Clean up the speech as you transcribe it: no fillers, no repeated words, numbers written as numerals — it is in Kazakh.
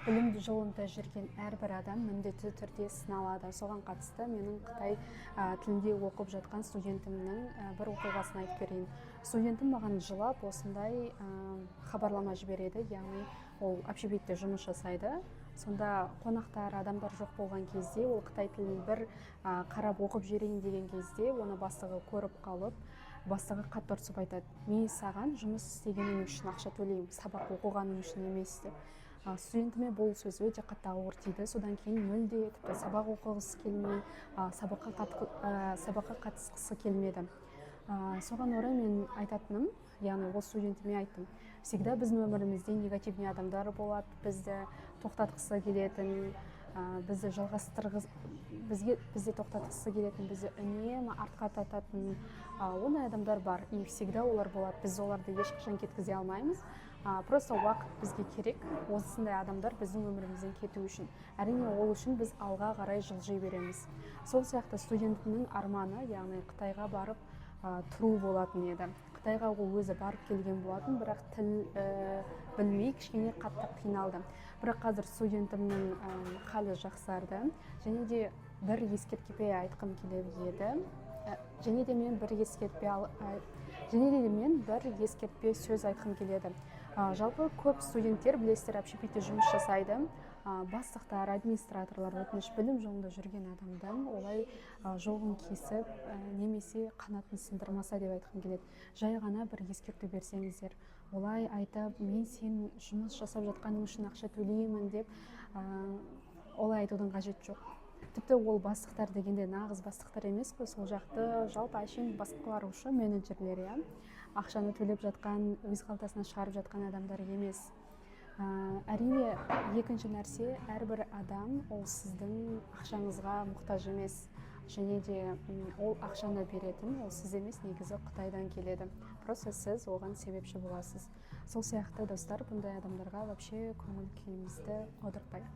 білім жолында жүрген әрбір адам міндетті түрде сыналады. Соған қатысты менің Қытай тілінде оқып жатқан студентімнің бір оқиғасын айтып берейін. Студентім маған жылап осындай хабарлама жібереді, яғни ол общежитиеде жұмыс жасайды. Сонда қонақтар, адамдар жоқ болған кезде, ол Қытай тілін бір қарап оқып жіберейін деген кезде, оны бастығы көріп қалып, бастығы қатты ұрсып айтады: мен саған жұмыс істегенің үшін ақша төлеймін, сабақ оқығаның үшін емес деп. Студентіме бұл сөз өте қатты ауыр тиді. Содан кейін мүлде тіпті сабақ оқығысы келмей, сабаққа қатысқысы келмеді. Соған орай мен айтатыным, яғни ол студентіме айттым: всегда біздің өмірімізде негативный адамдар болады, бізді тоқтатқысы келетін, бізді тоқтатқысы келетін, бізді үнемі артқа тартатын ондай адамдар бар, и всегда олар болады. Біз оларды ешқашан кеткізе алмаймыз. Просто уақыт бізге керек, осындай адамдар біздің өмірімізден кету үшін. Әрине, ол үшін біз алға қарай жылжи береміз. Сол сияқты студентінің арманы, яғни Қытайға барып тұру болатын еді. Қытайға ол өзі барып келген болатын, бірақ тіл білмей кішкене қатты қиналды. Бірақ қазір студентімнің халі жақсарды, және де бір ескертпе айтқым келеді еді. Және де мен бір ескертпе сөз айтқым келеді. Жалпы көп студенттер, білесіздер, общежитиеде жұмыс жасайды. Бастықтар, администраторлар, өтініш білім жолында жүрген адамдан олай жолын кесіп, немесе қанатын сындырмаса деп айтқым келеді. Жай ғана бір ескерту берсеңіздер. Олай айтып, мен сен жұмыс жасап жатқаның үшін ақша төлеймін деп олай айтудың қажеті жоқ. Тіпті ол бастықтар дегенде нағыз бастықтар емес қой, сол жақты жалпы әшейін басқарушы менеджерлер, ақшаны төлеп жатқан, өз қалтасынан шығарып жатқан адамдар емес. Әрине, екінші нәрсе, әрбір адам ол сіздің ақшаңызға мұқтаж емес, және де ол ақшаны беретін, ол сіз емес, негізі Қытайдан келеді. Просто сіз оған себепші боласыз. Сол сияқты достар, бұндай адамдарға вообще көңіл күйімізді аудартпайық.